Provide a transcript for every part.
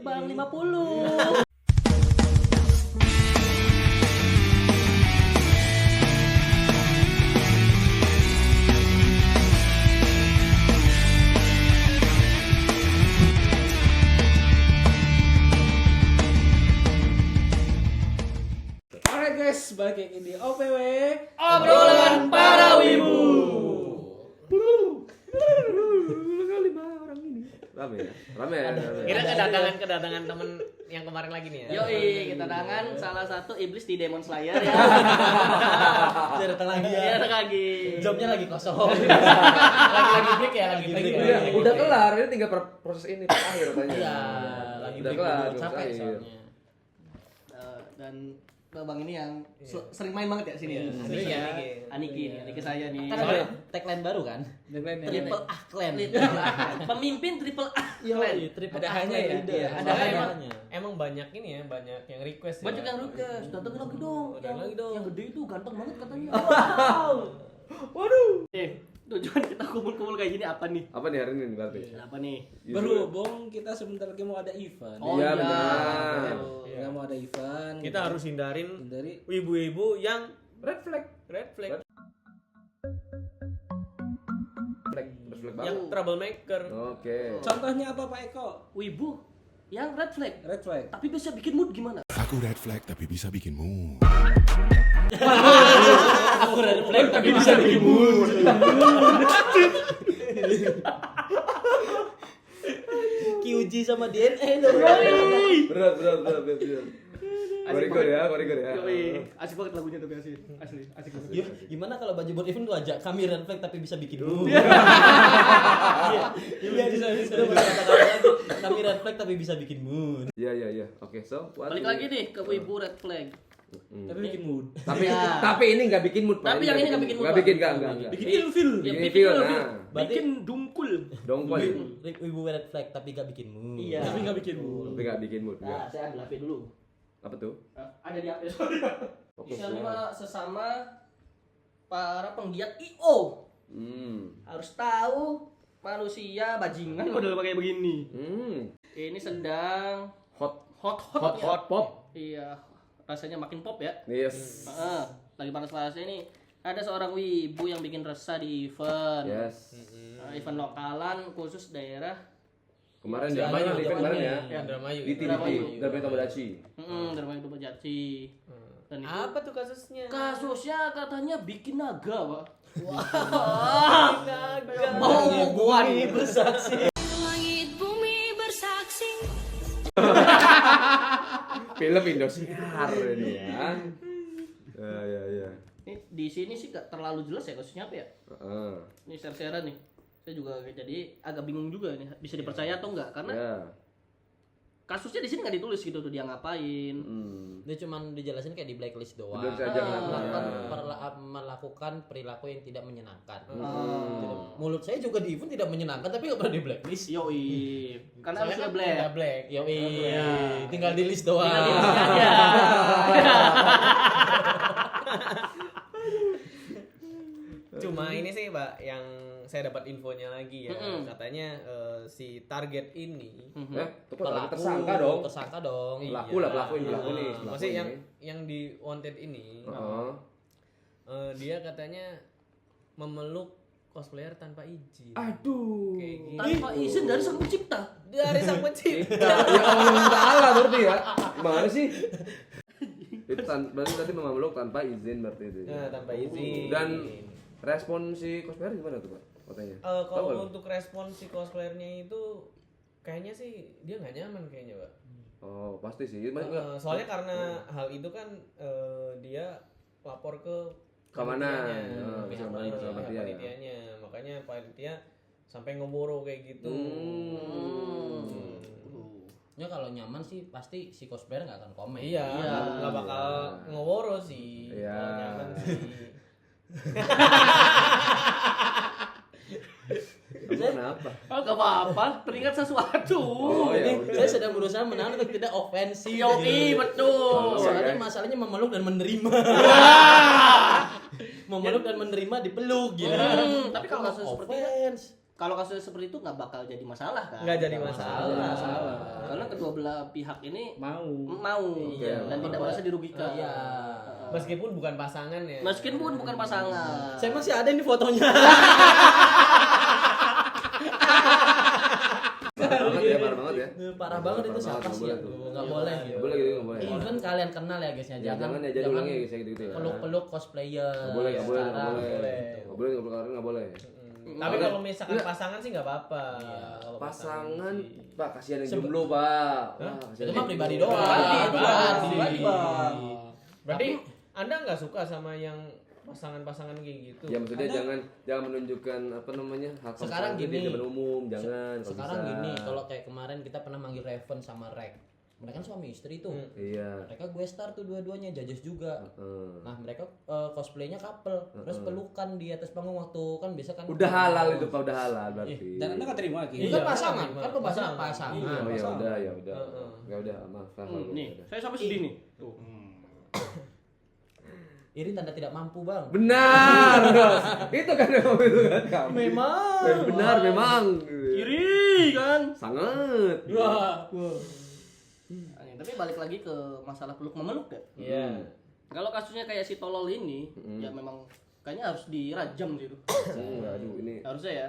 Bang 50. Alright guys, balik lagi di OPW Obrolan para wibu. Rame ya? Rame. Kira kedatangan temen yang kemarin lagi nih ya. Yoi, kita tangan salah satu iblis di Demon Slayer ya. Dia datang lagi ya. Iya, ada lagi. Jobnya lagi kosong. Lagi break ya, lagi break. Udah, udah kelar, ini tinggal proses ini akhir katanya. Iya, lagi udah break kelar, dulu, capek akhir. soalnya. Dan Bang ini yang sering main banget ya sini. Sering ya. Aniki saya nih. Kan ada tagline baru kan? Triple A clan. Pemimpin Triple A Iya, clan. triple Ada A hanya clan ya. leader. Ada hanya. Emang banyak ini ya, banyak yang request. Banyak yang request, datang lagi dong. Datang lagi dong. Yang gede itu ganteng banget katanya. Wow. Waduh. Tujuan kita kumpul-kumpul kayak gini apa nih? Apa nih hari ini berarti? Apa nih? Berhubung kita sebentar lagi mau ada event. Oh, Iya iya. benar. Kita mau ada event. Kita harus hindarin dari ibu-ibu yang Red flag. red flag, Red flag yang baru. troublemaker. Oke. contohnya apa Pak Eko? Wibu yang red flag. Red flag. Tapi bisa bikin mood gimana? Aku red flag tapi bisa bikin move. Aku red flag tapi bisa bikin mood. QG sama DNA dong. Berat. Korigor ya. Yoi, asik banget lagunya tuh asli asik banget. Ya, gimana kalau baju buat event tuh ajak kami red flag tapi bisa bikin mood. Iya, bisa. Kami red flag tapi bisa bikin mood. Iya. Oke, so what? Balik lagi nih ke Wibu red flag. Tapi bikin mood. Tapi Ya. tapi ini enggak bikin mood, Pak. Tapi yang ini nggak bikin mood, Enggak Pak. bikin enggak. Bikin ilfil. Ya, Bikin bikin feel, lebih. nah. Bikin dungkul. Dongkol. Ibu red flag tapi gak bikin mood. Iya. Tapi gak bikin mood. Tapi enggak bikin mood. Nah, Enggak. saya ambil HP dulu. Apa tuh? Ada di HP. Oke. Kita sesama para penggiat IO harus tahu manusia bajingan model kayak begini. Ini sedang Hot hot pop. Iya, rasanya makin pop ya. Yes. Lagi panas-panasnya ini ada seorang wibu yang bikin resah di event. Yes. Event lokalan khusus daerah. Kemarin Iya, zamannya iya, event kemarin ya. Ya. Indramayu. Di Indramayu. dari Tomodachi. Dermaga itu Bejati. Dan itu Apa tuh kasusnya? kasusnya katanya bikin naga, Pak. Naga. Mau hubungan bersaksi. Langit bumi bersaksi. Film Indosiar ini ya. Ya. Ini di sini sih gak terlalu jelas ya kasusnya apa ya? Heeh. Ini share-sharean nih. Saya juga jadi agak bingung juga nih bisa dipercaya atau enggak karena Ya. kasusnya di sini nggak ditulis gitu tuh dia ngapain. Dia cuma dijelasin kayak di blacklist doang. Udah saja Melakukan perilaku yang tidak menyenangkan. Gitu. Mulut saya juga di event tidak menyenangkan tapi nggak pernah di blacklist. Yoi. Karena Soalnya harusnya kan black. udah black. Yoi, tinggal di list doang. Tinggal di list aja. Cuma ini sih Pak yang saya dapat infonya lagi ya. Mm-mm. Katanya si target ini Itu kok tersangka dong. Tersangka dong. Pelaku lah, pelaku nih. Maksudnya yang di wanted ini Heeh. dia katanya memeluk cosplayer tanpa izin. Aduh. Kayak gitu. Tanpa izin dari sang pencipta. Dari sang pencipta. Ya Allah Ta'ala berarti ya. Gimana sih? Itu berarti tadi memeluk tanpa izin berarti itu. Nah, tanpa izin. Dan respon si cosplayer gimana tuh, Pak? Katanya. Tahu Kalau nggak? untuk respon si cosplayernya itu kayaknya sih dia nggak nyaman kayaknya Pak. Oh, pasti sih. Soalnya karena hal itu kan dia lapor ke Kemana? panitianya, Pihak pihak panitia. panitianya. Makanya panitia sampai ngeboro kayak gitu. Ya kalau nyaman sih pasti si cosplayer nggak akan komen. Iya, nggak bakal ngeworo sih. Iya. Kalau nyaman sih. Kenapa? Oh, gak apa-apa, teringat sesuatu. Oh, ya udah. Saya sedang berusaha menahan untuk tidak ofensif. Yoi, betul. Soalnya masalahnya memeluk dan menerima. Memeluk dan menerima dipeluk gitu. Tapi kalau kasus seperti itu, offense. kalau kasusnya seperti itu nggak bakal jadi masalah kan? Nggak jadi Nggak masalah. Karena kedua belah pihak ini Mau. Iya. dan tidak merasa dirugikan. Iya. Meskipun bukan pasangan ya. Meskipun bukan pasangan. Saya masih ada ini fotonya. Parah banget ya. Parah banget itu siapa sih ya? Nggak boleh gitu. Nggak boleh gitu, nggak boleh. Even kalian kenal ya guys ya, Ya, jangan ya, jadi ulangi ya guys ya gitu ya. peluk-peluk cosplayer. Nggak boleh, nggak boleh, nggak sekarang. boleh. Nggak boleh, nggak boleh. Tapi kalau misalkan pasangan sih nggak apa-apa. Kalau Pasangan, sih. Pak, kasihan yang jomblo, Pak. Wah, Itu kasihan. mah pribadi doang. Pribadi. Bang. Berarti Anda nggak suka sama yang pasangan-pasangan kayak gitu? Ya maksudnya jangan menunjukkan apa namanya hak Sekarang pasangan di gini. depan umum, jangan. kalau Sekarang bisa. gini, kalau kayak kemarin kita pernah manggil Raven sama Rek. Mereka kan suami istri tuh. Iya. Mereka gue star tuh dua-duanya, Jajas juga. Heeh. Nah, mereka cosplaynya couple, terus pelukan di atas panggung waktu kan biasa kan. Udah halal itu, Pak, udah halal berarti. Dan Anda nggak terima lagi. Itu kan pasangan, kan pembahasan Pasangan. pasangan. Oh ya udah, ya udah. Heeh. Ya udah, maaf. Nih, saya sampai sedih nih. Tuh. Iri tanda tidak mampu, Bang. Benar. Itu kan itu kan kamu. Memang. Benar memang. Kiri kan. Sangat. Wah. Tapi balik lagi ke masalah peluk memeluk ya. Iya. Kalau kasusnya kayak si tolol ini, ya memang kayaknya harus dirajam gitu. Aduh ini. Harusnya ya.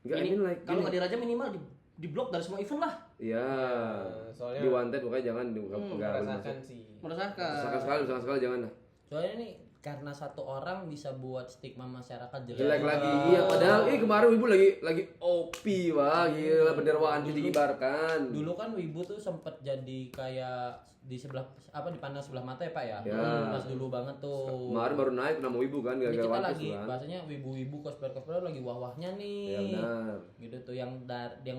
Enggak Ini ini like. kalau nggak dirajam minimal di blok dari semua event lah. Iya. Soalnya Di wanted pokoknya jangan enggak merasakan sih. Merasakan. Misalkan sekali jangan lah. Soalnya nih karena satu orang bisa buat stigma masyarakat jelek. Jelek lagi. Iya padahal kemarin Wibu lagi OP wah gila bendera anti dikibarkan. Dulu kan Wibu tuh sempet jadi kayak di sebelah dipandang sebelah mata ya Pak ya. Ya. Pas dulu banget tuh. Kemarin baru naik nama Wibu kan Ini gara-gara kita One lagi Piece kan. bahasanya wibu-wibu cosplayer lagi wah-wahnya nih. Ya benar. Gitu tuh yang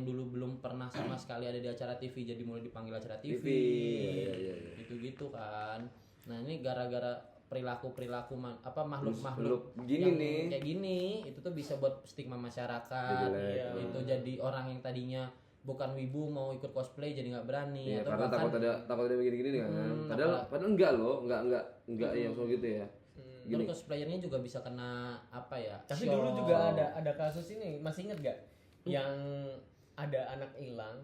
dulu belum pernah sama sekali ada di acara TV jadi mulai dipanggil acara TV. Iya. Gitu-gitu kan. Nah, ini gara-gara perilaku makhluk-makhluk begini yang nih. kayak gini itu tuh bisa buat stigma masyarakat. Jelek. Iya, itu jadi orang yang tadinya bukan wibu mau ikut cosplay jadi nggak berani Iya, atau karena takut ada begini-gini kan. Padahal enggak loh, enggak yang soal gitu ya. terus cosplayernya juga bisa kena apa ya? Tapi shock. dulu juga ada kasus ini, masih inget gak? Yang ada anak hilang,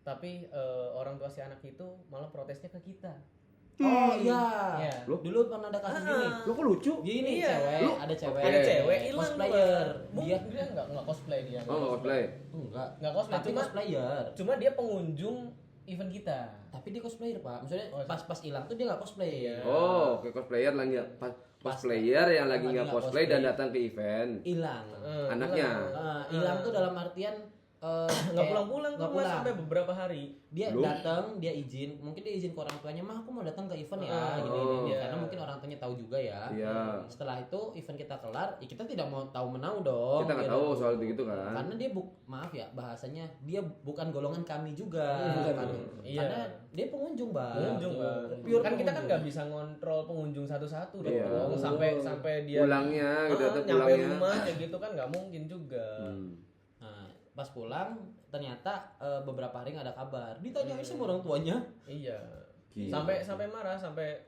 tapi orang tua si anak itu malah protesnya ke kita. Oh iya. Iya. Dulu pernah ada kasus gini. Lo kok lucu? Gini Iya. ada cewek. Ada cewek hilang cosplayer. Dia nggak cosplay dia. Oh, enggak cosplay. Enggak Nggak cosplay, tapi cuma- cosplayer. Cuma dia pengunjung event kita. Tapi dia cosplayer, Pak. Maksudnya Oh, pas hilang tuh dia enggak cosplay. Iya. Oh, kayak cosplayer lagi cosplayer yang lagi nggak cosplay dan datang ke event. Hilang. Anaknya. Hilang tuh dalam artian Nggak kayak pulang-pulang nggak tuh Mas, sampai beberapa hari. Dia Loh? datang, dia izin, mungkin dia izin ke orang tuanya, "Mah, aku mau datang ke event ya." Gini, iya. karena mungkin orang tuanya tahu juga ya. Iya. Setelah itu event kita kelar, ya kita tidak mau tahu menau dong. Kita nggak gitu. tahu soal itu gitu kan. Karena dia maaf ya bahasanya, dia bukan golongan kami juga. Iya. Karena dia pengunjung, Bang. Pengunjung, Bang. Pure Kan kita kan pengunjung. nggak bisa ngontrol pengunjung satu-satu Iya. dong. Sampai dia Pulangnya, gitu datang nyampe pulangnya. rumah kayak gitu kan nggak mungkin juga. Nah, pas pulang ternyata beberapa hari nggak ada kabar. Ditanyain sama orang tuanya. Iya. Gila. Sampai marah, sampai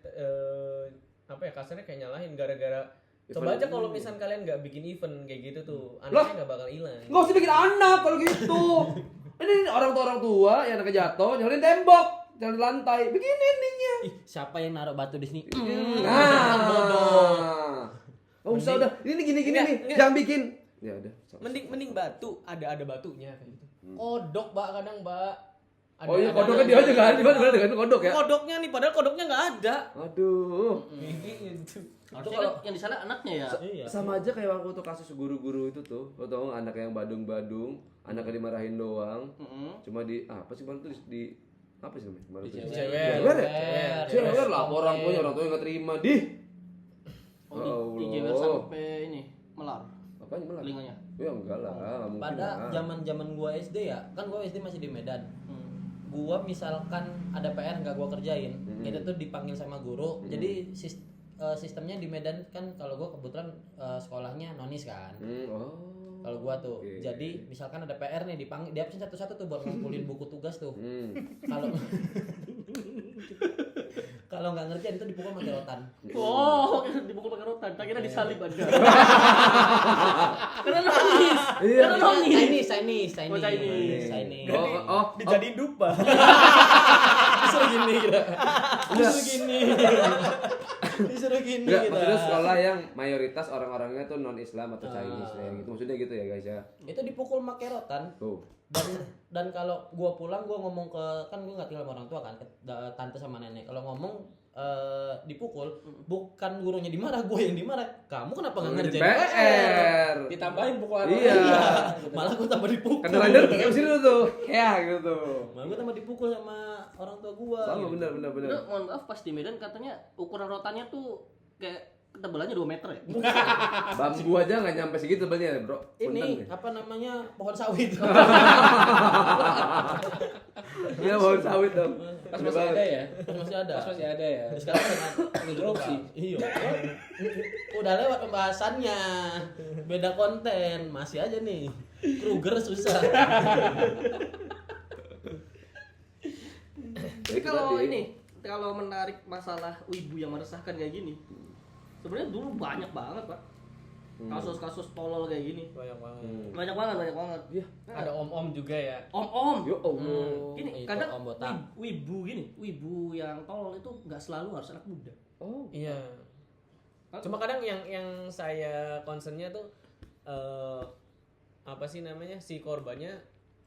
apa ya kasarnya kayak nyalahin gara-gara coba aja kalau misal kalian nggak bikin event kayak gitu tuh, anaknya nggak bakal hilang. Nggak usah bikin anak kalau gitu. Ini orang tua yang anaknya jatuh, nyalain tembok, nyalain lantai. Begini ininya. Ih, siapa yang naruh batu di sini? Nah. Nggak usah udah. Ini gini Nggak, nih. nggak. Jangan bikin. Ya udah. Mending batu, ada batunya kayak gitu. Kodok, Mbak, kadang, Mbak. Oh iya, kodoknya dia aja kan. Gimana dengan kodok ya? Kodoknya nih, padahal kodoknya nggak ada. Aduh. Gitu. Harusnya kan yang di sana anaknya ya. Iya. Sama aja kayak waktu tuh kasus guru-guru itu tuh. Lo tau nggak anak yang badung-badung, anaknya dimarahin doang. Cuma apa sih kemarin tuh di apa sih namanya? Kemarin tuh Jewer. Jewer lah orang tuanya nggak terima di. Oh, di jewer sampai ini melar Apanya malah? telinganya. Ya enggak lah, nggak mungkin Pada lah. zaman gua SD ya, kan gua SD masih di Medan. Gua misalkan ada PR nggak gua kerjain, itu tuh dipanggil sama guru. Jadi sistemnya di Medan kan kalau gua kebetulan sekolahnya nonis kan. Oh. Kalau gua tuh. Oke. Jadi misalkan ada PR nih dipanggil, diabsen satu-satu tuh buat ngumpulin buku tugas tuh. Kalau kalau nggak ngerjain itu dipukul pakai rotan. Oh, dipukul pakai rotan. Tak kira disalib aja. Karena nangis. Iya. Karena nangis. Chinese. Oh, Chinese. Oh, Dijadiin dupa. Disuruh gini kita. Disuruh gini enggak, kita. maksudnya sekolah yang mayoritas orang-orangnya tuh non Islam atau Chinese ya gitu. Maksudnya gitu ya guys ya. Itu dipukul pakai rotan. Tuh. Dan kalau gua pulang gua ngomong ke, kan gua nggak tinggal sama orang tua kan, ke tante sama nenek. Kalau ngomong dipukul, bukan gurunya dimarah, gua yang dimarah. Kamu kenapa nggak ngerjain PR. Ditambahin pukulan. Iya. Malah gua tambah dipukul. Karena rider kayak sini tuh. Ya gitu. Malah gua tambah dipukul sama orang tua gua. Sama gitu. benar. Udah, mohon maaf pas di Medan katanya ukuran rotannya tuh kayak ketebalannya 2 meter ya. Bambu aja nggak nyampe segitu tebalnya, bro. Ini apa namanya, pohon sawit. Iya pohon sawit dong. Pas masih ada ya. Masih ada. Pas masih ada ya. Sekarang dengan Interupsi. Iya. Udah lewat pembahasannya. Beda konten, masih aja nih. Kruger susah. Jadi kalau ini, kalau menarik masalah wibu yang meresahkan kayak gini, sebenarnya dulu banyak banget pak kasus-kasus tolol kayak gini. Banyak banget. Banyak banget. Iya. Ada om-om juga ya. Om. Yo Allah. Gini, Itu kadang om botak. wibu yang tolol itu nggak selalu harus anak muda. Oh. Iya. Cuma kadang yang saya concernnya tuh apa sih namanya, si korbannya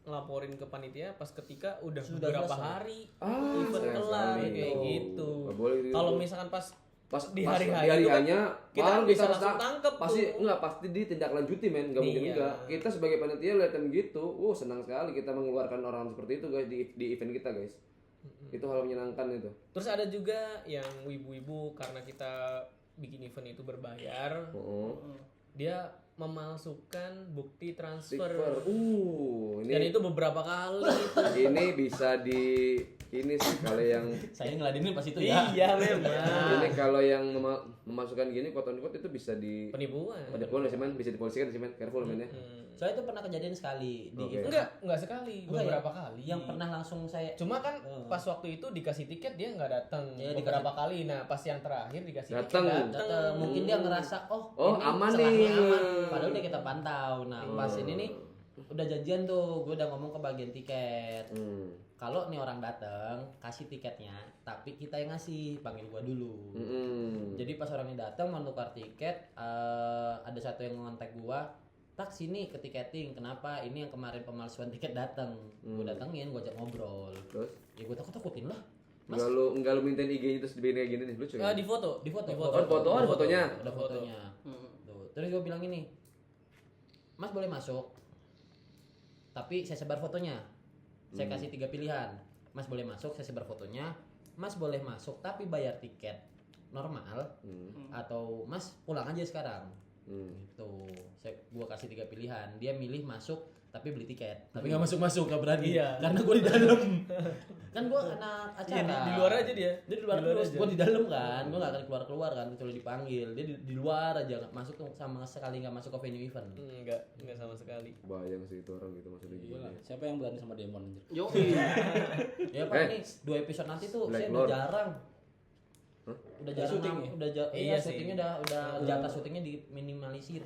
ngelaporin ke panitia pas ketika udah Sudah beberapa selesai. hari Ah, event sayang kelar sekali. kayak Oh, gitu. nggak boleh gitu. Kalau misalkan pas Di di hari hari-hari itu kan hanya kita bisa langsung tangkep pasti tuh. enggak pasti ditindaklanjuti men, enggak mungkin Iya. enggak. Kita sebagai panitia liatin gitu, senang sekali kita mengeluarkan orang seperti itu guys di event kita guys. Itu hal menyenangkan itu. Terus ada juga yang wibu-wibu karena kita bikin event itu berbayar, dia memalsukan bukti transfer. Stiker. Dan Ini itu beberapa kali itu. ini bisa ini sih kalau yang Saya ngeladenin pas itu ya. Iya memang. ini kalau yang memasukkan gini quote-unquote itu bisa di Penipuan. penipuan sih men, bisa dipolisikan sih men, careful men ya. Saya itu pernah kejadian sekali di Oke. event. Enggak sekali, Enggak ya? beberapa kali. Yang pernah langsung saya Cuma kan pas waktu itu dikasih tiket dia nggak datang Iya, beberapa kali. Nah pas yang terakhir dikasih Datang. tiket datang, mungkin dia ngerasa Oh, ini aman celahnya nih. aman. Padahal udah kita pantau. Nah pas ini nih udah janjian tuh, gue udah ngomong ke bagian tiket. Kalau nih orang datang kasih tiketnya, tapi kita yang ngasih, panggil gua dulu. Jadi pas orangnya datang mau tukar tiket, ada satu yang ngontak gua, tak sini ke tiketing, kenapa ini yang kemarin pemalsuan tiket datang. Gua datengin, gua ajak ngobrol. Terus Ya gua takut-takutin lah. enggak lu mintain IG-nya terus dibikin kayak gini nih, lucu ya. di foto. Di foto. ada fotonya. Ada fotonya. Tuh. Terus gua bilang ini, Mas boleh masuk, tapi saya sebar fotonya. Saya kasih 3 pilihan. Mas boleh masuk, saya sebar fotonya. Mas boleh masuk tapi bayar tiket normal, atau Mas pulang aja sekarang. Gitu. Gua kasih 3 pilihan. Dia milih masuk tapi beli tiket. Tapi nggak masuk, nggak berani. Iya. Karena gua di dalam. Kan gua anak acara. Iya, di luar aja dia. Dia di luar terus, gue di dalam kan, gue gak akan keluar kan, kecuali dipanggil. Dia di luar aja, nggak masuk tuh, sama sekali nggak masuk ke venue event. Enggak sama sekali. Bayang sih itu orang gitu maksudnya gini. Gila, siapa yang berani sama Demon anjir? Yo. Ya pak, ini 2 episode nanti tuh Black saya Lord. udah jarang. Udah jarang syuting ya? iya Iya sih. syutingnya udah jatah syutingnya diminimalisir.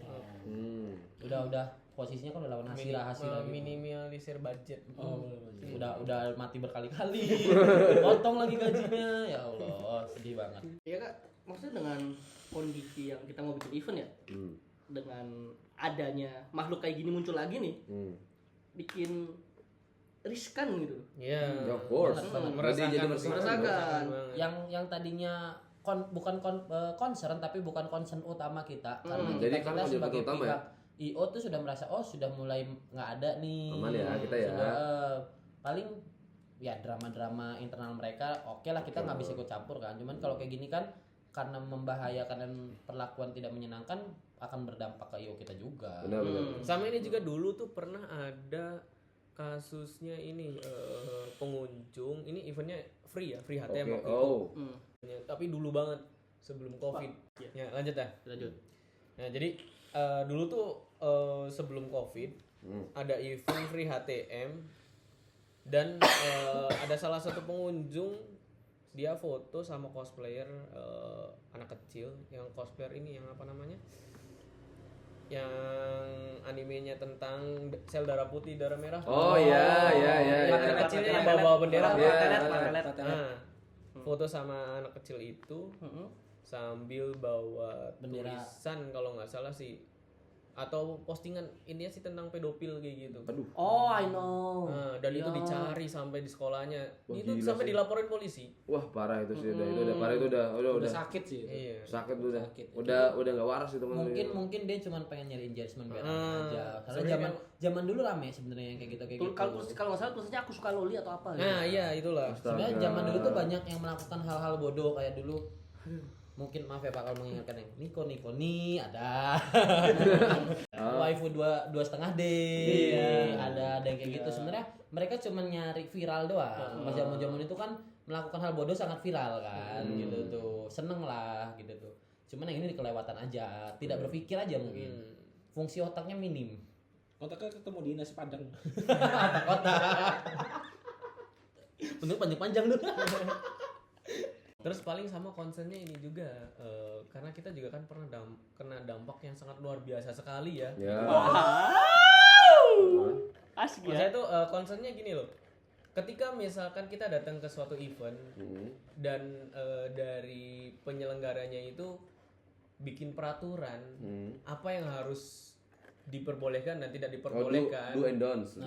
Udah posisinya kan udah lawan Hasira gitu. Minimalisir budget. Udah mati berkali-kali. Potong lagi gajinya. Ya Allah, sedih banget. Iya kak, maksudnya dengan kondisi yang kita mau bikin event ya, dengan adanya makhluk kayak gini muncul lagi nih, bikin riskan gitu. Iya. Of course. Meresahkan. Yang tadinya concern tapi bukan concern utama kita, karena Jadi kita kan sebagai utama pihak IO tuh sudah merasa sudah mulai nggak ada nih. Aman ya kita ya. Sudah, paling ya drama-drama internal mereka oke lah, kita nggak bisa ikut campur kan. Cuman kalau kayak gini kan karena membahayakan dan perlakuan tidak menyenangkan akan berdampak ke IO kita juga. Benar. Sama ini juga dulu tuh pernah ada kasusnya ini pengunjung, ini eventnya free HTM waktu itu. Tapi dulu banget sebelum Covid. Ya, lanjut. Nah, jadi dulu tuh sebelum Covid ada event free HTM dan ada salah satu pengunjung dia foto sama cosplayer anak kecil yang cosplayer ini yang apa namanya? Yang animenya tentang sel darah putih, darah merah. Oh iya. Anak kecilnya yang bawa bendera. Patelet. Nah, foto sama anak kecil itu sambil bawa Bendera. tulisan kalau nggak salah sih, atau postingan ini sih tentang pedofil kayak gitu. Aduh. Oh, I know. Nah, dan itu Iya. dicari sampai di sekolahnya. Wah, Itu gila sampai sih. dilaporin polisi. Wah, parah itu sih. Udah parah itu udah sakit sih itu. Iya. sakit udah. Sakit. Udah enggak waras itu Mungkin dia cuma pengen nyari endorsement biar aja. Karena sebenarnya zaman dulu rame sebenarnya yang kayak gitu. Kalau nggak salah tulisannya aku suka loli atau apa gitu. Nah, iya itulah. Sebenarnya zaman dulu tuh banyak yang melakukan hal-hal bodoh kayak dulu. Mungkin maaf ya Pak kalau mengingatkan yang Niko nih ada. Waifu 2,5D. Ada yang kayak gitu. Sebenarnya mereka cuma nyari viral doang. Pas zaman-zaman itu kan melakukan hal bodoh sangat viral kan gitu tuh. Seneng lah gitu tuh. Cuman yang ini kelewatan aja, tidak berpikir aja mungkin. Fungsi otaknya minim. Kontaknya ketemu di nasi padang. Otak. Bentuk panjang-panjang tuh. Terus paling sama concernnya ini juga karena kita juga kan pernah kena dampak yang sangat luar biasa sekali ya. Ya. Asik Saya ya. tuh concernnya gini loh. Ketika misalkan kita datang ke suatu event dan dari penyelenggaranya itu bikin peraturan apa yang harus diperbolehkan dan tidak diperbolehkan. Do and don'ts.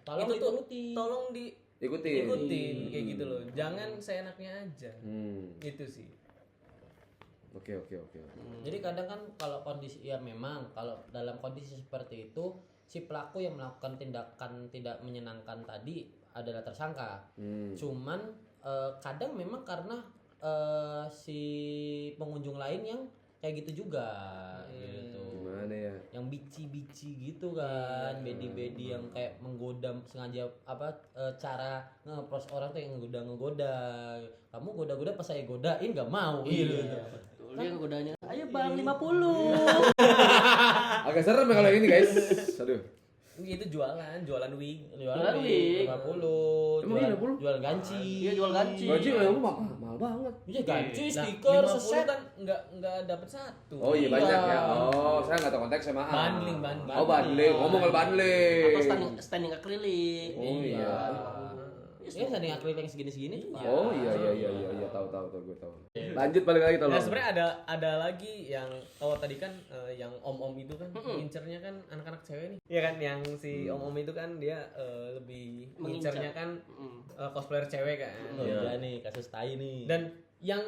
Tolong itu tuh dituruti. tolong Ikutin kayak gitu loh. Jangan seenaknya aja. Itu sih. Oke. Jadi kadang kan kalau kondisi ya memang kalau dalam kondisi seperti itu si pelaku yang melakukan tindakan tidak menyenangkan tadi adalah tersangka. Cuman kadang memang karena si pengunjung lain yang kayak gitu juga gitu. Gimana ya? Yang bici-bici gitu kan, bedi-bedi yang kayak menggoda sengaja cara nge-approach orang tuh yang ngegoda. Kamu goda-goda pas saya godain nggak mau gitu. Dia godanya. Ayo Bang 50. Agak serem ya kalau ini guys. Aduh. Itu jualan wig. Jualan wig. 50. Emang 50? Jual ganci. Iya jual ganci. Gaji yang mahal banget. Iya ganci, Nah, stiker, 50 seset. kan nggak dapat satu. Oh iya banyak ya. Oh, saya nggak tahu konteksnya maaf. Bundling. Oh bundling. Ngomong kalau bundling. Atau standing akrilik. Oh iya. Ini sanding akrilik yang segini-segini. Oh iya tahu gue tahu. Lanjut balik lagi tolong. Nah sebenarnya ada lagi yang kalau tadi kan yang om itu kan ngincernya kan anak-anak cewek nih. Iya kan yang si om itu kan dia lebih ngincernya kan cosplayer cewek kan. Iya nih kasus tai nih. Dan yang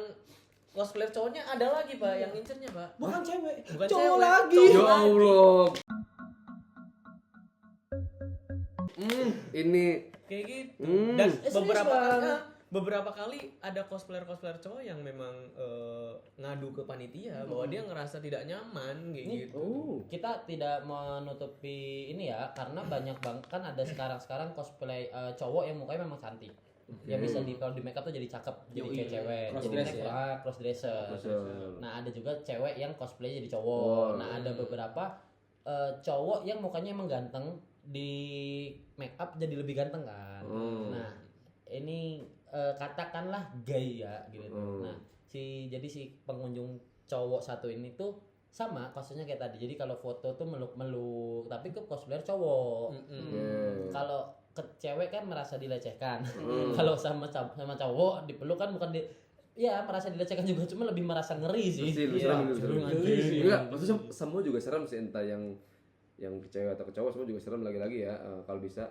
cosplayer cowoknya ada lagi Pak yang ngincernya Pak. bukan cewek, Bukan cowok cewek. lagi. Ya Allah. Ini Kayak gitu. Dan beberapa kali ada cosplayer cowok yang memang ngadu ke panitia bahwa dia ngerasa tidak nyaman kayak gitu. Kita tidak menutupi ini ya karena banyak banget kan ada sekarang cosplay cowok yang mukanya memang cantik. Ya bisa kalau di makeup tuh jadi cakep, jadi kayak cewek. Cross-dress Jadi ya? cross dresser. Nah, ada juga cewek yang cosplay jadi cowok. Nah, ada beberapa cowok yang mukanya emang ganteng di makeup jadi lebih ganteng kan. Nah, ini katakanlah gay ya gitu. Nah, jadi si pengunjung cowok satu ini tuh sama kasusnya kayak tadi. Jadi kalau foto tuh meluk-meluk, tapi ke cosplayer cowok. Kalau ke cewek kan merasa dilecehkan. Kalau sama cowok dipeluk kan bukan ya merasa dilecehkan juga, cuma lebih merasa ngeri sih. serem. Ngeri. Enggak, maksudnya semua juga serem sih, entah yang ke cewek atau ke cowok semua juga serem lagi-lagi ya. Kalau bisa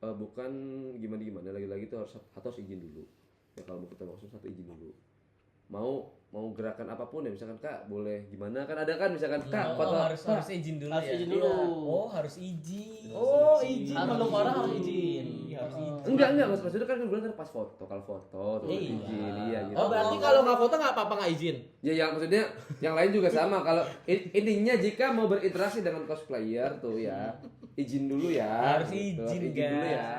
bukan gimana lagi-lagi itu harus izin dulu. Ya kalau mau ketemu langsung satu izin dulu. Mau gerakan apapun ya, misalkan Kak boleh gimana kan ada kan misalkan Kak foto harus izin dulu Harus ya. izin dulu. Oh, harus izin. Izin. Meluk orang harus izin. Harus izin. Enggak maksudnya kan gue ntar pas foto kalau foto tuh izin gitu. Oh, berarti kalau nggak foto nggak apa-apa nggak izin? Ya yang maksudnya yang lain juga sama. Kalau intinya jika mau berinteraksi dengan cosplayer tuh ya izin dulu ya. Harus gitu. izin, dulu guys. ya.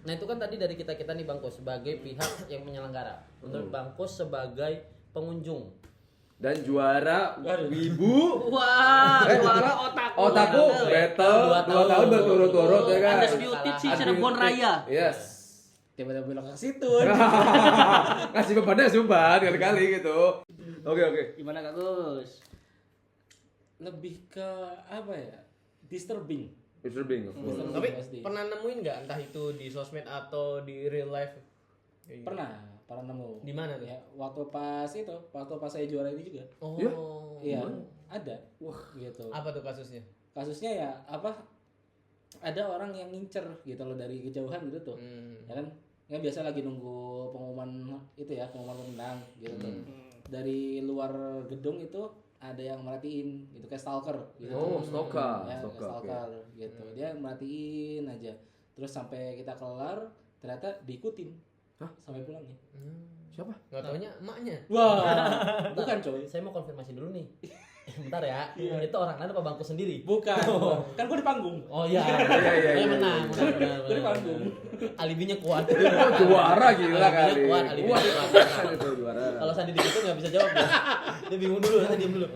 Nah itu kan tadi dari kita nih Bangkus sebagai pihak yang menyelenggara. Menurut Bangkus sebagai pengunjung. Dan juara wibu. Wah, juara otaku. Battle 2 tahun berturut-turut ya kan. Undisputed si Cirebon Raya. Yes. tiba-tiba belok ke situ. Ngasih bebannya sumpah kali-kali gitu. Oke. Gimana Kak Gus? Lebih ke apa ya? Disturbing. Disturbing. Tapi pernah nemuin nggak entah itu di sosmed atau di real life? Pernah nemu. Di mana tuh? Ya, waktu pas saya juara ini juga. Oh. Iya, ada. Wah, gitu. Apa tuh kasusnya? Kasusnya ya ada orang yang ngincer gitu loh dari kejauhan gitu tuh. Ya kan? Ya biasa lagi nunggu pengumuman pemenang gitu tuh. Dari luar gedung itu ada yang merhatiin gitu kayak stalker gitu. Oh, stalker. Ya, stalker gitu. Dia merhatiin aja. Terus sampai kita kelar ternyata diikutin. Sampai pulangnya. Siapa? Nggak taunya emaknya. Wah, bukan coy. Saya mau konfirmasi dulu nih. Bentar ya. Itu orang lain apa bangku sendiri? Bukan. Kan gue di panggung. Oh iya. Iya. Menang. Gue di panggung. Alibinya kuat. Juara gila kali. Alibinya kuat. Itu juara. Kalau Sandi di situ nggak bisa jawab ya. Dia bingung dulu, nanti diem dulu.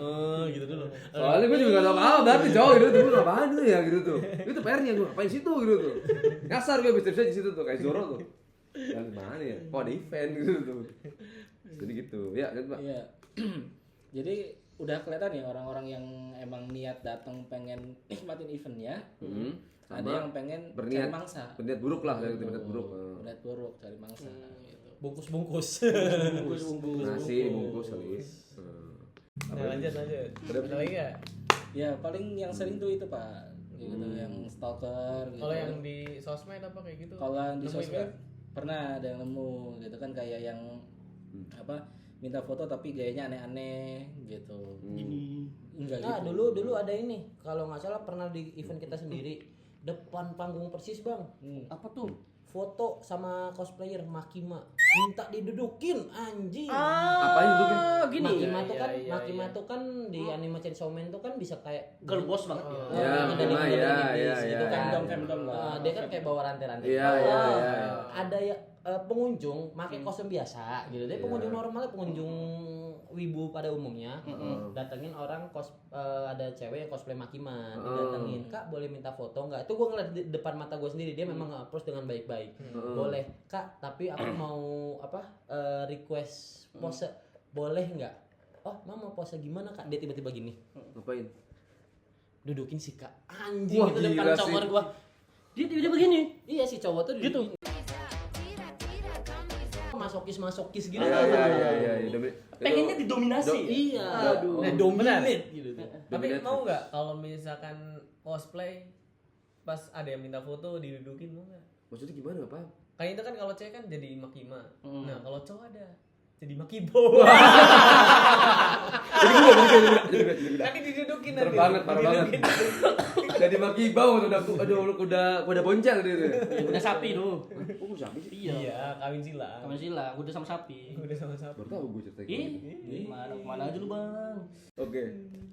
Gitu dulu. Soalnya gue juga gak tau apa berarti jauh gitu tuh ngapain tuh ya gitu tuh. Itu PR-nya gue ngapain situ gitu tuh. Nyasar gue bisa di situ tuh kayak Zoro tuh. Yang mana ya? Kok ada event gitu tuh. Jadi gitu. Ya, kan Pak. Iya. Jadi udah kelihatan ya orang-orang yang emang niat datang pengen nikmatin eventnya. Ada yang pengen berniat cari mangsa. Berniat buruk lah, dari berniat buruk. Berniat buruk cari mangsa gitu. Bungkus-bungkus. Nasi bungkus kali. Nah, lanjut. Ada lagi nggak? Ya paling yang sering tuh itu Pak, gitu yang stalker gitu. Kalau yang di sosmed apa kayak gitu? Kalau yang di Nemuin sosmed nggak? pernah ada yang nemu gitu kan kayak yang minta foto tapi gayanya aneh-aneh gitu. Enggak Nah, gitu. dulu ada ini. Kalau nggak salah pernah di event kita sendiri depan panggung persis, Bang. Apa tuh? Foto sama cosplayer Makima minta didudukin anjing. Apa itu kan? Gini. Makima tuh Iya, kan, iya, Makima tuh kan di anime Chainsaw Man tuh kan bisa kayak Girl boss banget ya. Ya, ngedani iya. itu kan. Femdom lah. Dia kan kayak bawa rantai-rantai. Iya. Ada ya pengunjung pakai kostum biasa gitu. Dia pengunjung normalnya, pengunjung wibu pada umumnya. Datengin orang ada cewek yang cosplay Makima, didatengin, "Kak, boleh minta foto nggak?" Itu gue ngeliat di depan mata gue sendiri, dia memang nge-approach dengan baik-baik. "Boleh, Kak, tapi aku mau request pose, boleh nggak?" "Oh, Mama mau pose gimana, Kak?" Dia tiba-tiba gini, Ngapain? "Dudukin si Kak." Anjing, Wah, itu depan gila cowok sih. gua. Dia begini. Iya, si cowok tuh Gitu. masokis gitu. Iya. Pengennya didominasi. Iya. Aduh. Dominate gitu. Tapi mau nggak kalau misalkan cosplay pas ada yang minta foto didudukin mau nggak? Maksudnya gimana, Pak? Kayak itu kan kalau cewek kan jadi Makima. Nah kalau cowok ada jadi Makibo. Jadi Nanti didudukin nanti. Parah banget. Jadi makibau udah boncel dia tuh. Udah sapi tuh. Oh, sapi sih. Iya, kawin silang. Kamu sila, udah sama sapi. Udah sama sapi. Baru tahu gue cerita Ih, gitu. kemana aja lu Bang? Oke.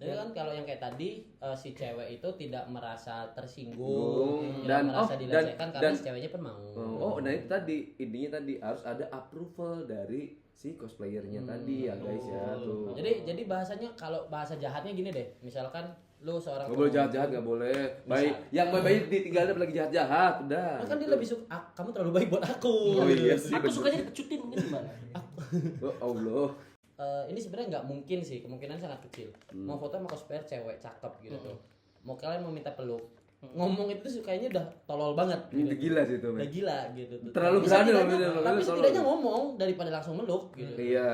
Jadi kan kalau yang kayak tadi si cewek itu tidak merasa tersinggung, Dan- tidak merasa oh, dilecehkan karena dan- si ceweknya pun mau. Oh, nah itu tadi intinya tadi harus ada approval dari si cosplayernya tadi ya guys ya tuh. Jadi bahasanya kalau bahasa jahatnya gini deh, misalkan lu seorang Nggak boleh jahat-jahat, nggak boleh. Baik, yang baik ditinggalin apalagi jahat-jahat, udah. kan dia lebih suka, kamu terlalu baik buat aku. Oh iya sih. Aku bener. sukanya dikecutin ini gimana? Oh Allah. Ini sebenarnya nggak mungkin sih, kemungkinan sangat kecil. Mau foto sama cosplayer cewek cakep gitu tuh. Mau kalian mau minta peluk, ngomong itu tuh kayaknya udah tolol banget. Ini gitu. gila sih itu, Udah men. gila gitu tuh. Terlalu Tapi berani loh, setidaknya- bener, Tapi bener, setidaknya tolol. ngomong daripada langsung meluk gitu. Iya.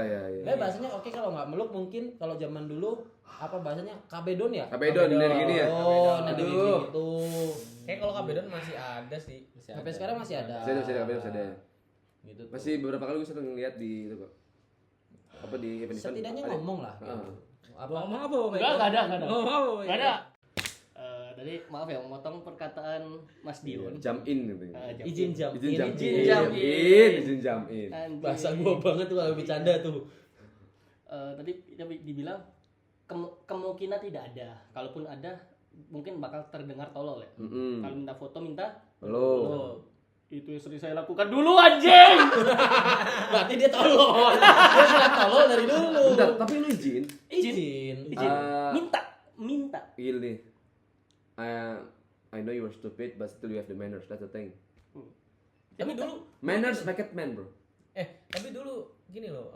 Bahasanya oke kalau nggak meluk mungkin kalau zaman dulu apa bahasanya kabedon ya? Kabedon dari gini ya. Oh, nah dari Aduh. gitu. Kayak kalau kabedon masih ada sih. Sampai sekarang masih ada. Masih ada. Gitu tuh. Masih beberapa kali gue sering ngeliat di itu kok. Apa di event-event. Setidaknya ada. ngomong lah. Gitu. Ngomong apa? Enggak ada. Oh, Enggak ada. Tadi maaf ya memotong perkataan Mas Dion. Jam in gitu. Izin jam. Izin jam Izin jam in. Anjing. Bahasa gua banget tuh kalau bercanda tuh. Tadi dibilang kemungkinan tidak ada. Kalaupun ada mungkin bakal terdengar tolol ya. Kalau minta foto minta Halo. Oh, itu yang sering saya lakukan dulu anjing. Berarti dia tolol. Dia sudah tolol dari dulu. Bentar, tapi lu izin. Izin. Minta. I know you are stupid, but still you have the manners. That's the thing. Tapi dulu Manners make it man, bro. tapi dulu gini loh,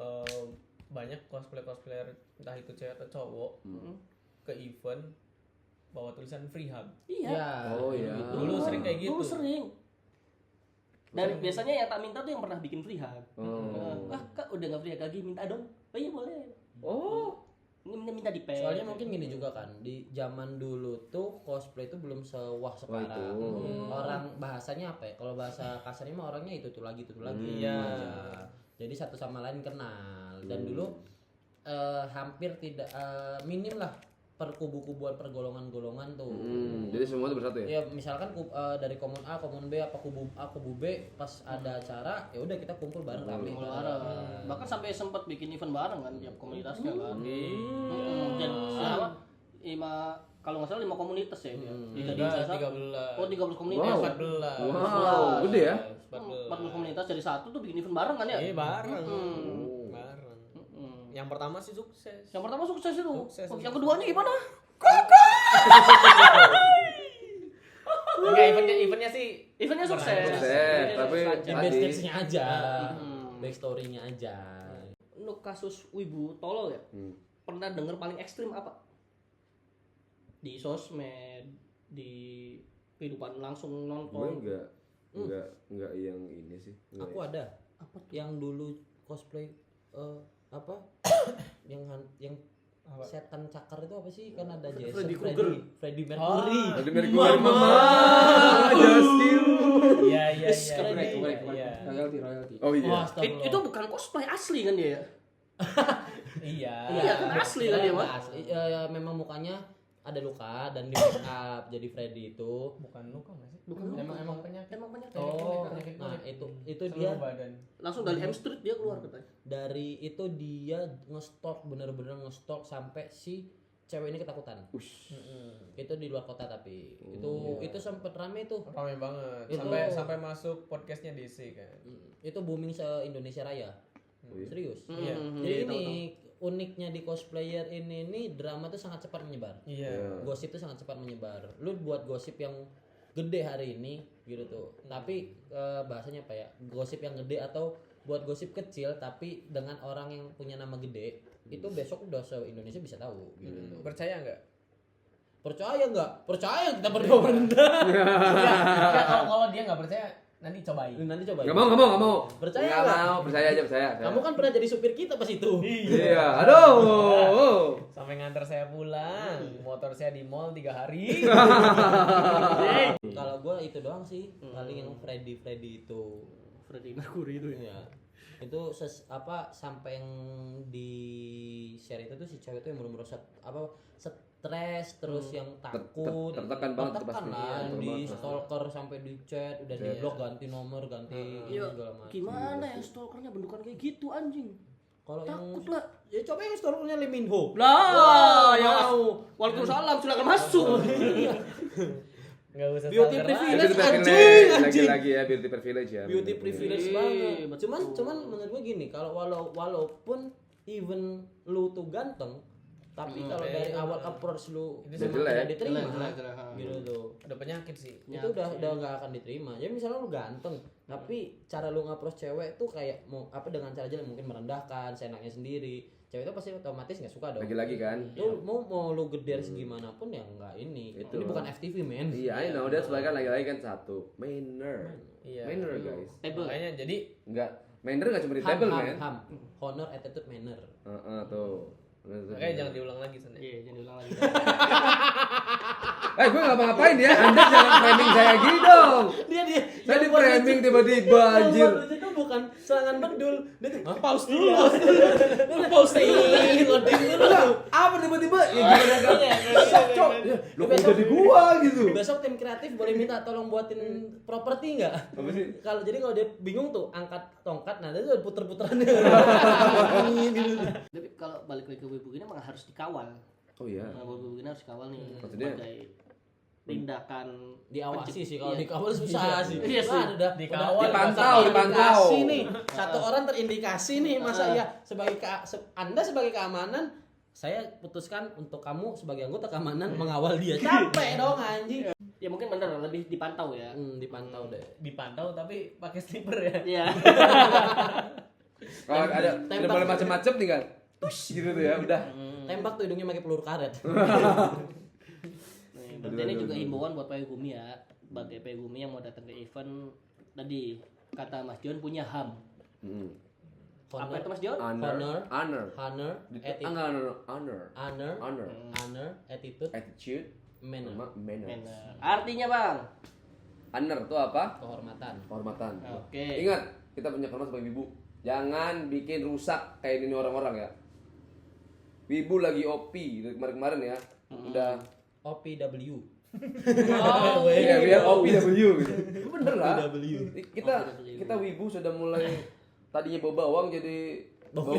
banyak cosplayer entah itu cewek atau cowok ke event bawa tulisan free hug. Iya. Oh iya. Dulu sering kayak gitu. Dulu sering. Dan biasanya yang tak minta tuh yang pernah bikin free hug. Kak udah nggak free hug lagi, minta dong. Oh iya boleh. Minta di pen. Soalnya mungkin gini juga kan, di zaman dulu tuh cosplay itu belum sewah sekarang. Orang bahasanya apa ya? Kalau bahasa kasarnya mah orangnya itu tuh lagi. Iya. Jadi satu sama lain kenal. Dan dulu hampir tidak minim lah perkubu-kubuan pergolongan-golongan tuh. Jadi semua itu bersatu ya? Ya misalkan dari komun A, komun B, apa kubu A, kubu B, pas ada acara ya udah kita kumpul bareng rame. Bahkan sampai sempat bikin event bareng kan tiap komunitasnya kan. Dan kalau nggak salah 5 komunitas ya dia. Jadi 13. Oh 13 komunitas. 14. Wow, gede ya? 14 komunitas jadi satu tuh bikin event bareng kan ya? Iya bareng. Yang pertama sih sukses. Yang pertama sukses itu. Sukses. Yang keduanya gimana? Enggak, eventnya sih Eventnya sukses. Tapi Ya backstage-nya aja. Backstory-nya aja. Untuk kasus wibu tolol ya? Pernah denger paling ekstrim apa? Di sosmed, di kehidupan langsung gue nonton. enggak yang ini sih. Aku ada. Apa tuh? Yang dulu cosplay yang setan cakar itu apa sih? Kan ada Jason, Freddy Krueger. Freddie Mercury. Ada Mercury mama. Justin. Iya. Royalty. Oh iya. Wah, astagfirullah. Itu bukan cosplay asli kan dia ya? Iya. Iya kan asli kan dia mah. Asli. Ya, memang mukanya ada luka dan di make up jadi Freddy itu. Bukan luka nggak sih? Bukan Emang penyakit. Emang penyakit. Oh, penyakit nah kulit. itu Seluruh dia badan. Langsung dari M Street dia keluar katanya. dari itu dia ngestalk bener-bener ngestalk sampai si cewek ini ketakutan. Itu di luar kota tapi itu sempet rame tuh. Rame banget. Itu- Sampai masuk podcastnya DC kan. Itu booming se Indonesia Raya. Serius. Iya. Jadi ini uniknya di cosplayer ini drama tuh sangat cepat menyebar. Iya. Gosip tuh sangat cepat menyebar. Lu buat gosip yang gede hari ini gitu tuh. Tapi bahasanya apa ya? Gosip yang gede atau buat gosip kecil tapi dengan orang yang punya nama gede itu besok udah se-Indonesia bisa tahu gitu tuh. Percaya nggak? Percaya nggak? Percaya kita berdua berendah. Enggak, kalau dia nggak percaya nanti cobain. Nanti coba. Enggak mau. Percaya Nggak nggak? mau, percaya aja. Kamu kan pernah jadi supir kita pas itu. Iya, aduh. Sampai nganter saya pulang, motor saya di mall 3 hari. Kalau gua itu doang sih, paling yang Freddy itu. Freddie Mercury itu ya. Ya. Itu sampai yang di share itu tuh si cewek itu yang bener-bener stres terus yang takut tertekan banget tuh pasti. lah Iya, di tertekan. stalker sampai di chat udah di blok ganti nomor ganti ini Iya, segala macam. gimana ya stalkernya bentukan kayak gitu anjing? Kalau yang Takut lah. ya coba yang stalkernya Lee Min Ho. Lah, ya Waalaikumsalam, silakan masuk. Enggak usah Beauty salter privilege. Beauty Anjing, privilege anjing. lagi ya, beauty privilege ya. Beauty privilege banget. betul. Cuman menurut gue gini, kalau walaupun even lu tuh ganteng, tapi kalau dari awal approach lu Itu memang jelek. tidak diterima, Jelek. gitu tuh. Ada penyakit sih. Itu udah nggak akan diterima. Jadi misalnya lu ganteng, tapi cara lu ngapproach cewek tuh kayak mau dengan cara aja mungkin merendahkan, seenaknya sendiri. Cewek itu pasti otomatis nggak suka dong. Lagi-lagi kan. Lu mau lu geder segimanapun ya nggak ini. Itu. Ini bukan FTV men. Iya, I know. That's why kan lagi-lagi kan satu. Manner. Iya. Manner guys. Makanya jadi Enggak. Manner enggak cuma di table, man. Ham. Honor, attitude, manner. Tuh. makanya jangan diulang lagi Sen. Iya, jangan diulang lagi. Gue nggak ngapain ya. Anda jangan framing saya gini dong. Dia Saya di framing tiba-tiba anjir. Itu bukan serangan bedul. Dia tuh pause dulu. Pause loading dulu. Apa tiba-tiba? Ya gimana kan? Cok. Lu kok jadi gua gitu. Besok tim kreatif boleh minta tolong buatin properti enggak? Apa sih? Jadi kalau dia bingung tuh angkat tongkat, nah itu puter-puterannya. Tapi kalau balik lagi ke wibu ini emang harus dikawal. Oh iya. Nah, wibu ini harus dikawal nih. Maksudnya? Sebagai tindakan Diawasi sih, kalau Iya. dikawal susah sih. Iya sih. Udah Dikawal, dipantau. terindikasi nih. Satu orang terindikasi nih, masa ya sebagai Anda sebagai keamanan saya putuskan untuk kamu sebagai anggota keamanan mengawal dia. Capek dong anjing. Ya mungkin bener lebih dipantau ya. Dipantau deh. Dipantau tapi pakai sniper ya. Iya. Kalau ada tidak boleh macam-macam tinggal tush gitu tuh ya udah. Tembak tuh hidungnya pakai peluru karet. Berarti ini juga himbauan buat Payugumi ya. Bagi Payugumi yang mau datang ke event tadi kata Mas John punya HAM. Apa itu Mas John? Honor, attitude, manner. Artinya Bang? Honor itu apa? Kehormatan. Oke. Ingat, kita punya hormat sebagai wibu. Jangan bikin rusak kayak ini orang-orang ya. Wibu lagi OP dari kemarin-kemarin ya. Udah OPW. ya biar OPW gitu. Bener lah. Kita wibu sudah mulai tadinya bau bawang jadi bau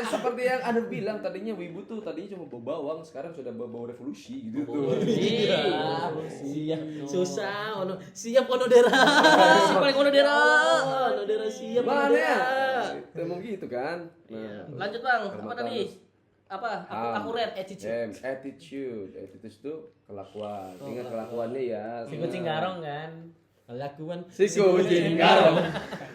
seperti yang Anda bilang tadinya wibu tuh tadinya cuma bau bawang, sekarang sudah bau revolusi gitu tuh. Iya. Siap. Susah siap Onodera. Paling Onodera. Onodera siap. Mana ya? Itu emang gitu kan. Nah, Lanjut Bang, apa tadi? Apa? Aku red attitude itu kelakuan. Ingat kelakuannya ya. Si kucing garong kan. Kelakuan Si kucing garong.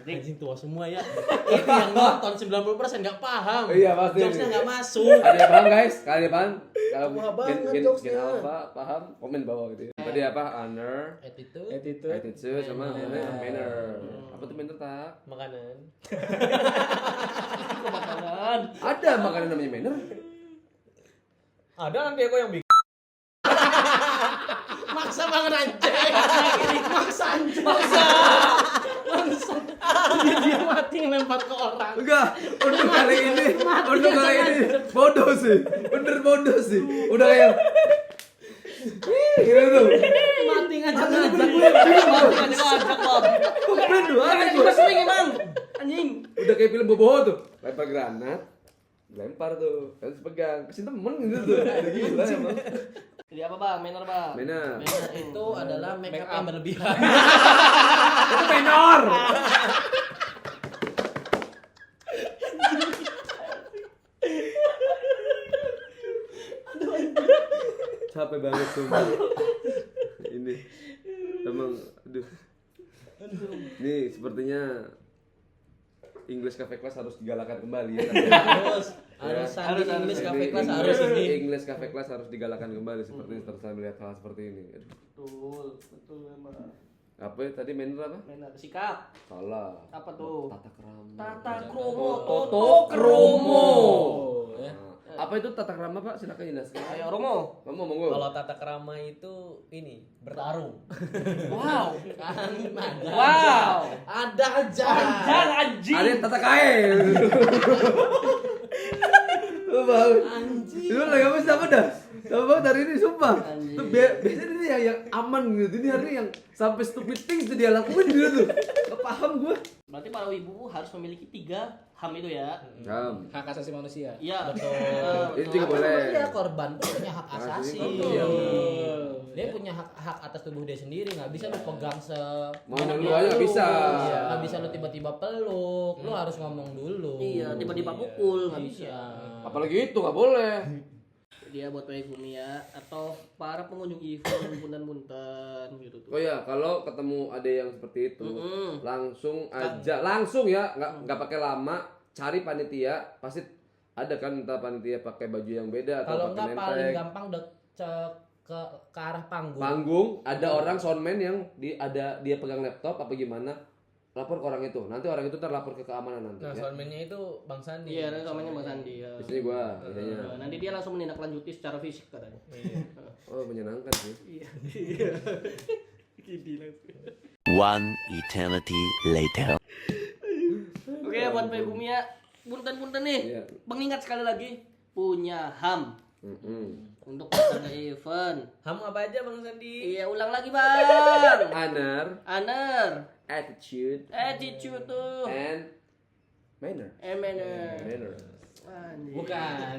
Anjing tua semua ya. Itu yang nonton 90% enggak paham. Iya, pasti. Jokesnya enggak masuk. Ada yang paham guys? Kalian paham? Kalau Wah, banget gen jokesnya. alpha paham? Komen bawah gitu ya. Tadi apa? Honor, attitude sama manner. Apa tuh manner tak? Makanan. Ada makanan namanya manner. Ada nanti aku yang bikin. Maksa banget anjing. Maksa. dia mati ngelempar ke orang. Enggak, untuk kali ini bodoh sih. Bener bodoh sih. Udah kayak gitu tuh. Mati ngajak Bob. Bener doang. Kan juga sering emang. Anjing. Udah kayak film Boboho tuh. Lempar granat. Lempar tuh. Harus pegang. Kasih temen gitu tuh. Gila emang. Jadi apa Bang? Manner Bang. Manner. Itu adalah make up yang berlebihan. Itu menor. Capek banget sumpah. Ini emang aduh. Nih sepertinya English Cafe Class harus digalakan kembali ya. Harus English Cafe Class harus ini. English Cafe Class harus digalakan kembali seperti setelah saya melihat hal seperti ini. Aduh. Betul memang. Apa ya, tadi manner apa? Manner sikap. Salah. Apa tuh? Tata krama. Tata kromo. Toto kromo. Apa itu tata krama Pak? Silakan jelaskan. Ayo Romo. Ngomong. Kalau tata krama itu ini bertarung. Wow. Wow. Ada aja. Anjing. Ada tata kain. Bang. Anjing. Itu lagi apa siapa dah? Sama banget hari ini sumpah. Tuh biasanya ini yang aman gitu. Ini hari ini yang sampai stupid things tuh dia lakuin gitu tuh. Gak paham gue. Berarti para wibu harus memiliki 3 HAM itu ya. HAM. Hak asasi manusia. Iya. Itu juga boleh. Dia korban punya hak asasi. Iya. Dia punya hak atas tubuh dia sendiri, nggak bisa lu pegang mau dulu aja nggak bisa. Iya, nggak bisa lu tiba-tiba peluk, lu harus ngomong dulu. Iya, tiba-tiba pukul nggak bisa. Apalagi itu nggak boleh. Dia buat Payugumi ya atau para pengunjung event punten-punten gitu tuh. Oh ya, kalau ketemu ada yang seperti itu, langsung ya, nggak pakai lama, cari panitia, pasti ada kan entah panitia pakai baju yang beda kalau atau pakai nggak paling nempel. gampang ke arah panggung. Panggung ada orang soundman yang dia pegang laptop apa gimana, lapor ke orang itu. Nanti orang itu terlapor ke keamanan nanti. Nah, ya. soundman-nya itu Bang Sandi. Iya, nanti namanya Bang Sandi ya. Di sini gua biasanya. Nanti dia langsung menindaklanjuti secara fisik katanya. Iya. Oh, menyenangkan sih. Iya. Gini langsung. One eternity later. Oke, buat Payugumi ya. Punten-punten nih. Iya. Pengingat sekali lagi punya HAM. Untuk datang ke event. HAM apa aja Bang Sandi? Iya, ulang lagi Bang. Honor, attitude tuh. and manner. Manner. Bukan.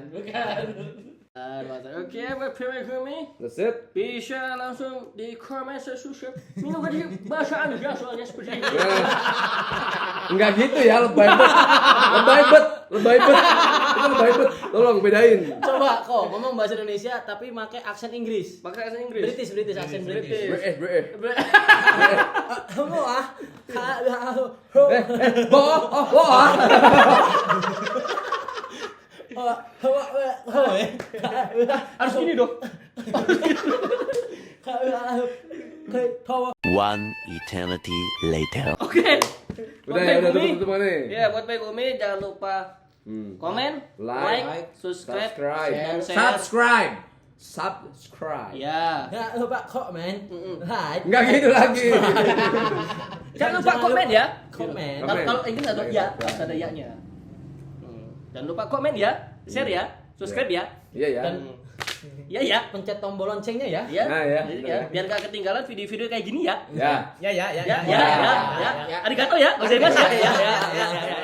Oke, buat Payugumi That's it. bisa langsung di comment sesuatu. Minum aja bahasa Anda soalnya seperti itu. Enggak gitu ya, lebay bet. Lebay bet. Itu lebay bet. Tolong bedain. Coba kok ngomong bahasa Indonesia tapi pakai aksen Inggris. Pakai bahasa Inggris. British aksen British. British. Kamu Harus gini dong. One eternity later. Oke. Udah ya, udah tutup nih. Ya, buat Pak Bumi jangan lupa komen, like, subscribe, dan share. Subscribe. Ya. Jangan lupa komen. Like. Enggak gitu lagi. Jangan lupa komen ya. Komen. Kalau Inggris ada ya, harus ada ya-nya. Jangan lupa komen ya, share ya, subscribe ya. Iya ya. Dan Ya. pencet tombol loncengnya ya. Ya. Nah, ya. Jadi ya, biar gak ketinggalan video-video kayak gini ya. Ya. Ya. Arigato ya. Gozaimasu ya. Ya.